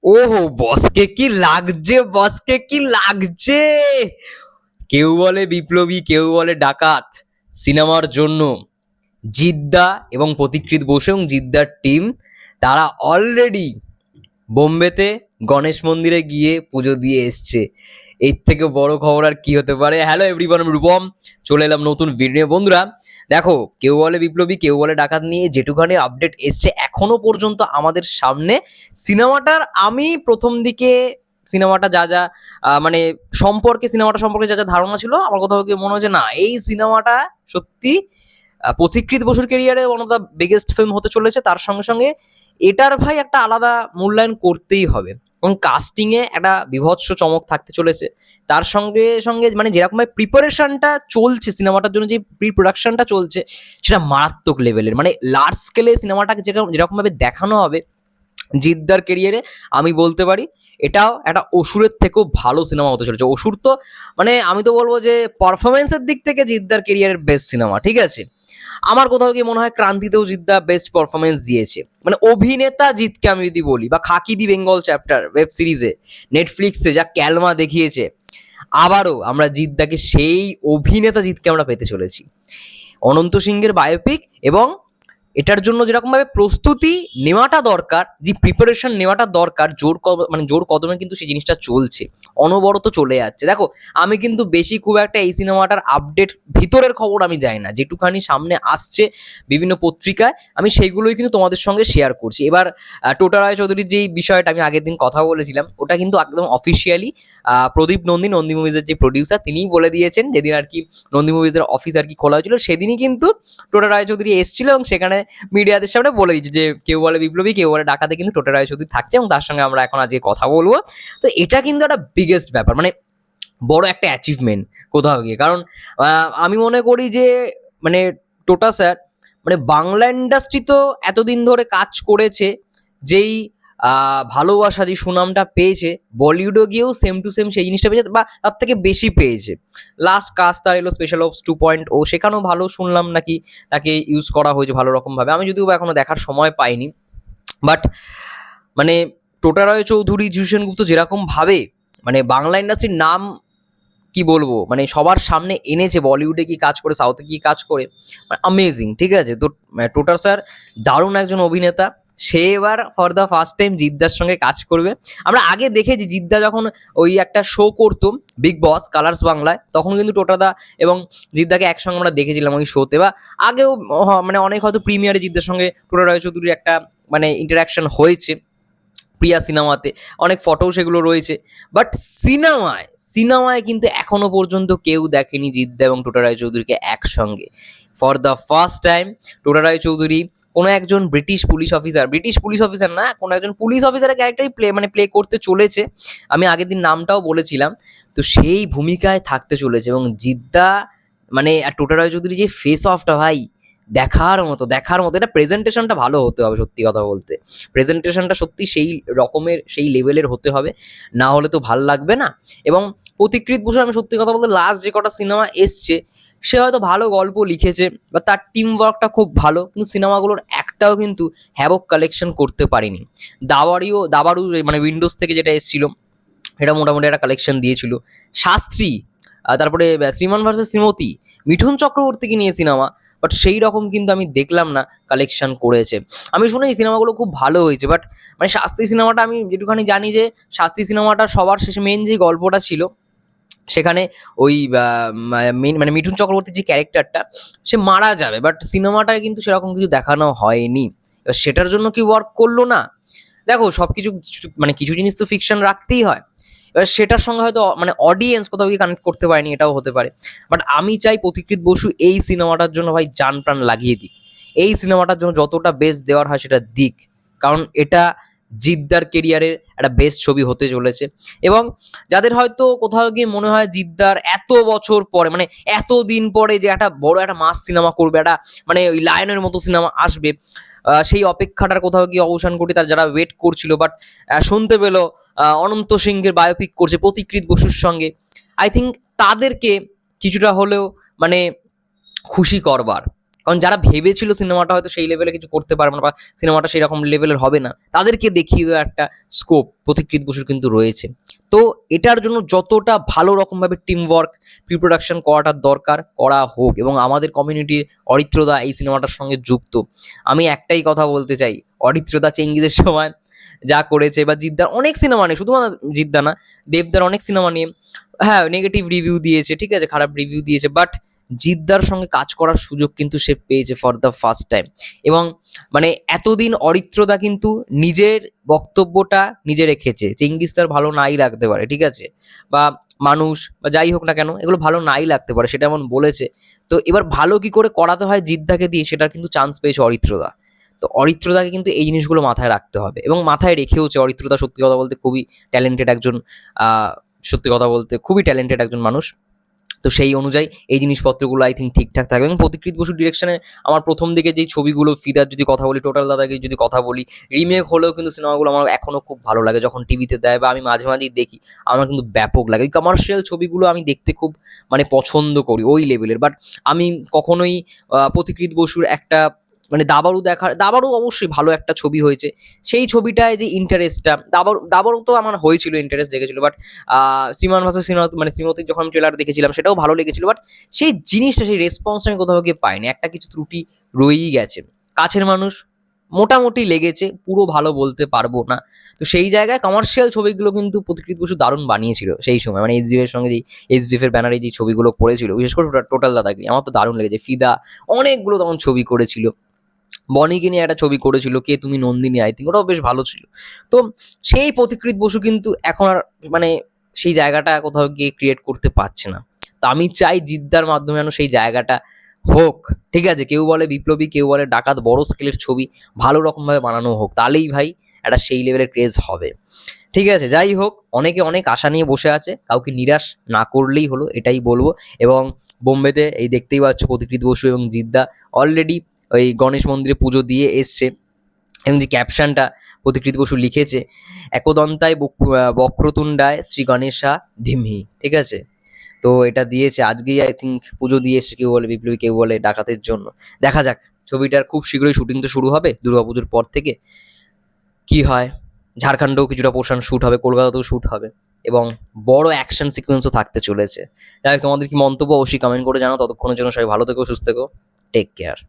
ওহো, বসকে কি লাগছে, বসকে কি লাগছে! কেউ বলে বিপ্লবী, কেউ বলে ডাকাত। সিনেমার জন্য জিদ্দা এবং পথিকৃৎ বসু এবং জিদ্দার টিম, তারা অলরেডি বোম্বেতে গণেশ মন্দিরে গিয়ে পুজো দিয়ে এসছে। এর থেকে বড় খবর আর কি হতে পারে? হ্যালো এভরিওয়ান, আমি রূপম, চলে এলাম নতুন ভিডিও। বন্ধুরা দেখো, কেউ বলে বিপ্লবী, কেউ বলে ডাকাত নিয়ে যেটুখানি আপডেট এসছে এখনো পর্যন্ত আমাদের সামনে, সিনেমাটার আমি প্রথম দিকে সিনেমাটা যা যা মানে সিনেমাটা সম্পর্কে যা যা ধারণা ছিল, আমার কোথাও গিয়ে মনে হচ্ছে না এই সিনেমাটা সত্যি পথিকৃৎ বসুর ক্যারিয়ারে one of the biggest film হতে চলেছে। তার সঙ্গে সঙ্গে এটার ভাই একটা আলাদা মূল্যায়ন করতেই হবে এবং কাস্টিংয়ে একটা বিভৎস চমক থাকতে চলেছে। তার সঙ্গে সঙ্গে মানে যেরকমভাবে প্রিপারেশনটা চলছে সিনেমাটার জন্য, যে প্রি প্রোডাকশনটা চলছে, সেটা মারাত্মক লেভেলের। মানে লার্জ স্কেলে সিনেমাটাকে যেরকমভাবে দেখানো হবে জিদ্দার কেরিয়ারে, আমি বলতে পারি এটাও একটা অসুরের থেকেও ভালো সিনেমা হতে চলেছে। অসুর তো মানে আমি তো বলবো যে পারফরমেন্সের দিক থেকে জিদ্দার কেরিয়ারের বেস্ট সিনেমা, ঠিক আছে। আমার কোথাও গিয়ে মনে হয় ক্রান্তিতেও জিদ্দা বেস্ট পারফরমেন্স দিয়েছে, মানে অভিনেতা জিতকে আমি যদি বলি, বা খাকি দি বেঙ্গল চ্যাপ্টার ওয়েব সিরিজে নেটফ্লিক্সে যা ক্যালমা দেখিয়েছে, আবারও আমরা জিদ্দাকে সেই অভিনেতা জিতকে আমরা পেতে চলেছি। অনন্ত সিংহের বায়োপিক, এবং এটার জন্য যেরকমভাবে প্রস্তুতি নেওয়াটা দরকার, যে প্রিপারেশন নেওয়াটা দরকার, মানে জোর কদমে কিন্তু সেই জিনিসটা চলছে, অনবরত চলে যাচ্ছে। দেখো, আমি কিন্তু বেশি খুব একটা এই সিনেমাটার আপডেট ভিতরের খবর আমি জানি না, যেটুখানি সামনে আসছে বিভিন্ন পত্রিকায় আমি সেইগুলোই কিন্তু তোমাদের সঙ্গে শেয়ার করছি। এবার টোটা রায়চৌধুরীর যেই বিষয়টা আমি আগের দিন কথা বলেছিলাম, ওটা কিন্তু একদম অফিসিয়ালি প্রদীপ নন্দী মুভিজের যে প্রডিউসার, তিনিই বলে দিয়েছেন। যেদিন আর কি নন্দী মুভিজের অফিস আর কি খোলা হয়েছিল, সেদিনই কিন্তু টোটা রায়চৌধুরী এসেছিল এবং সেখানে মিডিয়াদের সামনে বলে দিচ্ছে যে কেউ বলে বিপ্লবী, কেউ বলে ডাকাতে কিন্তু টোটা রায়চৌধুরী থাকছে এবং তার সঙ্গে আমরা এখন আজকে কথা বলবো। তো এটা কিন্তু একটা বিগেস্ট ব্যাপার, মানে বড় একটা অ্যাচিভমেন্ট কোথাও গিয়ে। কারণ আমি মনে করি যে মানে টোটা স্যার মানে বাংলা ইন্ডাস্ট্রি তো এতদিন ধরে কাজ করেছে, যেই ভালোবাসা যে সুনামটা পেয়েছে, বলিউডে গিয়েও সেম টু সেম সেই জিনিসটা পেয়েছে, বা তার থেকে বেশি পেয়েছে। লাস্ট কাজ তার এলো স্পেশাল অপস 2.0, সেখানেও ভালো শুনলাম নাকি তাকে ইউজ করা হয়েছে ভালো রকমভাবে। আমি যদিও এখনো দেখার সময় পাইনি, বাট মানে টোটা রায় চৌধুরী, যিশু সেনগুপ্ত যেরকম ভাবে মানে বাংলা ইন্ডাস্ট্রির নাম কি বলবো, মানে সবার সামনে এনেছে, বলিউডে কি কাজ করে, সাউথে কি কাজ করে, মানে অ্যামেজিং, ঠিক আছে। তো টোটার স্যার দারুণ একজন অভিনেতা, সে এবার ফর দ্য ফার্স্ট টাইম জিদ্দার সঙ্গে কাজ করবে। আমরা আগে দেখেছি জিদ্দা যখন ওই একটা শো করতো বিগ বস কালার্স বাংলায়, তখন কিন্তু টোটাদা এবং জিদ্দাকে একসঙ্গে আমরা দেখেছিলাম ওই শোতে, বা আগেও মানে অনেক হয়তো প্রিমিয়ারে জিদ্দার সঙ্গে টোটা রায় চৌধুরীর একটা মানে ইন্টারাকশন হয়েছে প্রিয়া সিনেমাতে, অনেক ফটোও সেগুলো রয়েছে। বাট সিনেমায় কিন্তু এখনো পর্যন্ত কেউ দেখেনি জিদ্দা এবং টোটা রায়চৌধুরীকে একসঙ্গে। ফর দ্য ফার্স্ট টাইম টোটা রায়চৌধুরী কোনো একজন ব্রিটিশ পুলিশ অফিসার না, কোনো একজন পুলিশ অফিসারের ক্যারেক্টারই প্লে করতে চলেছে। আমি আগের দিন নামটাও বলেছিলাম, তো সেই ভূমিকায় থাকতে চলেছে। এবং জিদ্দা মানে টোটা রায়চৌধুরী যে ফেস অফটা ভাই, দেখার মতো। এটা প্রেজেন্টেশনটা ভালো হতে হবে, সত্যি কথা বলতে প্রেজেন্টেশনটা সত্যি সেই রকমের, সেই লেভেলের হতে হবে, না হলে তো ভাল লাগবে না। এবং পথিকৃৎ বসু, আমি সত্যি কথা বলতে লাস্ট যে কটা সিনেমা এসছে, সে হয়তো ভালো গল্প লিখেছে বা তার টিম ওয়ার্কটা খুব ভালো, কিন্তু সিনেমাগুলোর একটাও কিন্তু হ্যাভক কালেকশন করতে পারেনি। দাবারু মানে উইন্ডোজ থেকে যেটা এসেছিল, এটা মোটামুটি একটা কালেকশন দিয়েছিল। শাস্ত্রী, তারপরে শ্রীমান ভার্সেস শ্রীমতী, মিঠুন চক্রবর্তীকে নিয়ে সিনেমা, বাট সেই রকম কিন্তু আমি দেখলাম না কালেকশন করেছে। আমি শুনে এই সিনেমাগুলো খুব ভালো হয়েছে, বাট মানে শাস্ত্রী সিনেমাটা আমি যেটুখানি জানি যে শাস্ত্রী সিনেমাটা সবার শেষে মেন যে গল্পটা ছিল, সেখানে ওই মেন মানে মিঠুন চক্রবর্তীর যে ক্যারেক্টারটা, সে মারা যাবে, বাট সিনেমাটায় কিন্তু সেরকম কিছু দেখানো হয়নি। এবার সেটার জন্য কি ওয়ার্ক করলো না? দেখো, সব কিছু মানে কিছু জিনিস তো ফিকশন রাখতেই হয়, এবার সেটার সঙ্গে হয়তো মানে অডিয়েন্স কোথাও গিয়ে কানেক্ট করতে পারেনি, এটাও হতে পারে। বাট আমি চাই পথিকৃৎ বসু এই সিনেমাটার জন্য ভাই জান প্রাণ লাগিয়ে দিক, এই সিনেমাটার জন্য যতটা বেস্ট দেওয়ার হয় সেটা দিক, কারণ এটা জিদ্দার কেরিয়ারের একটা বেস্ট ছবি হতে চলেছে। এবং যাদের হয়তো কোথাও গিয়ে মনে হয় জিদ্দার এত বছর পরে, মানে এত দিন পরে যে একটা বড় একটা মাস সিনেমা করবে, একটা মানে ওই লায়নের মতো সিনেমা আসবে, সেই অপেক্ষাটার কোথাও গিয়ে অবসান ঘটে তার যারা ওয়েট করছিল, বাট শুনতে পেলো অনন্ত সিংহের বায়োপিক করছে পথিকৃৎ বসুর সঙ্গে, আই থিঙ্ক তাদেরকে কিছুটা হলেও মানে খুশি করবার কারণ যারা ভেবেছিল সিনেমাটা হয়তো সেই লেভেলে কিছু করতে পারবে না বা সিনেমাটা সেই রকম লেভেলের হবে না, তাদেরকে দেখিয়ে দেওয়ার একটা স্কোপ পথিকৃৎ বসুর কিন্তু রয়েছে। তো এটার জন্য যতটা ভালো রকমভাবে টিম ওয়ার্ক প্রি প্রোডাকশন করাটার দরকার করা হোক, এবং আমাদের কমিউনিটির অরিত্রদা এই সিনেমাটার সঙ্গে যুক্ত। আমি একটাই কথা বলতে চাই, অরিত্রদা চেঙ্গিজের সময় যা করেছে, বা জিদ্দার অনেক সিনেমা নিয়ে, শুধুমাত্র জিদ্দা না, দেবদার অনেক সিনেমা নিয়ে হ্যাঁ নেগেটিভ রিভিউ দিয়েছে, ঠিক আছে, খারাপ রিভিউ দিয়েছে, বাট জিদ্দার সঙ্গে কাজ করার সুযোগ কিন্তু সে পেয়েছে ফর দ্য ফার্স্ট টাইম। এবং মানে এতদিন অরিত্রদা কিন্তু নিজের বক্তব্যটা নিজে রেখেছে, চেঙ্গিস তার ভালো নাই লাগতে পারে, ঠিক আছে, বা মানুষ বা যাই হোক না কেন এগুলো ভালো নাই লাগতে পারে, সেটা এমন বলেছে। তো এবার ভালো কি করে করাতে হয় জিদ্দাকে দিয়ে, সেটার কিন্তু চান্স পেয়েছে অরিত্রদা। তো অরিত্রদাকে কিন্তু এই জিনিসগুলো মাথায় রাখতে হবে, এবং মাথায় রেখেওছে। অরিত্রদা সত্যি কথা বলতে খুবই ট্যালেন্টেড একজন, সত্যি কথা বলতে খুবই ট্যালেন্টেড একজন মানুষ। তো সেই অনুযায়ী এই জিনিসপত্রগুলো আই থিঙ্ক ঠিকঠাক থাকবে। এবং প্রতিকৃত বসুর ডিরেকশনে আমার প্রথম দিকে যেই ছবিগুলো, ফিদার যদি কথা বলি, টোটাল দাদাকে যদি কথা বলি, রিমেক হলেও কিন্তু সিনেমাগুলো আমার এখনও খুব ভালো লাগে, যখন টিভিতে দেয় বা আমি মাঝে মাঝেই দেখি, আমার কিন্তু ব্যাপক লাগে। ওই কমার্শিয়াল ছবিগুলো আমি দেখতে খুব মানে পছন্দ করি ওই লেভেলের। বাট আমি কখনোই প্রতিকৃত বসুর একটা মানে দাবারু অবশ্যই ভালো একটা ছবি হয়েছে, সেই ছবিটায় যে ইন্টারেস্টটা, দাবারু তো আমার হয়েছিল, ইন্টারেস্ট জেগেছিল, বাট শ্রীমান ভার্সেস শ্রীনাথ মানে শ্রীমতীর যখন আমি ট্রেলার দেখেছিলাম সেটাও ভালো লেগেছিল, বাট সেই জিনিসটা, সেই রেসপন্সটা আমি কোথাও গিয়ে পাইনি, একটা কিছু ত্রুটি রয়েই গেছে। কাছের মানুষ মোটামুটি লেগেছে, পুরো ভালো বলতে পারবো না। তো সেই জায়গায় কমার্শিয়াল ছবিগুলো কিন্তু প্রতিকৃত বসু দারুণ বানিয়েছিল সেই সময়, মানে এইচডিএফ এর সঙ্গে যেই এইচডিএফ এর ব্যানারে যে ছবিগুলো করেছিল, বিশেষ করে টোটাল দাদাগিরি আমার তো দারুণ লেগেছে। ফিদা অনেকগুলো তখন ছবি করেছিল, বনিকে নিয়ে একটা ছবি করেছিল, কে তুমি নন্দিনী, আই থিঙ্ক ওটাও বেশ ভালো ছিল। তো সেই প্রতিকৃত বসু কিন্তু এখন আর মানে সেই জায়গাটা কোথাও গিয়ে ক্রিয়েট করতে পারছে না। তো আমি চাই জিদ্দার মাধ্যমে যেন সেই জায়গাটা হোক, ঠিক আছে, কেউ বলে বিপ্লবী, কেউ বলে ডাকাত, বড় স্কেলের ছবি ভালো রকমভাবে বানানো হোক, তাহলেই ভাই একটা সেই লেভেলের ক্রেজ হবে। ঠিক আছে, যাই হোক, অনেকে অনেক আশা নিয়ে বসে আছে, কাউকে নিরাশ না করলেই হলো, এটাই বলবো। এবং বোম্বেতে এই দেখতেই পাচ্ছ প্রতিকৃত বসু এবং জিদ্দা অলরেডি ওই গণেশ মন্দিরে পুজো দিয়ে এসছে, এবং যে ক্যাপশনটা প্রতিকৃত বসু লিখেছে, একদন্তায় বক্রতুণ্ডায় শ্রী গণেশা ধিমহি, ঠিক আছে, তো এটা দিয়েছে আজকেই আই থিঙ্ক পুজো দিয়ে এসছে, কেউ বলে বিপ্লবী, কেউ বলে ডাকাতের জন্য। দেখা যাক, ছবিটার খুব শীঘ্রই শুটিং তো শুরু হবে দুর্গাপুজোর পর থেকে, কি হয়। ঝাড়খণ্ডেও কিছুটা পোর্শন শ্যুট হবে, কলকাতাতেও শ্যুট হবে, এবং বড় অ্যাকশন সিকোয়েন্সও থাকতে চলেছে। যাই হোক, তোমাদের কি মন্তব্য অবশ্যই কমেন্ট করে জানাও। ততক্ষণের জন্য সবাই ভালো থেকো, সুস্থ থেকো, টেক কেয়ার।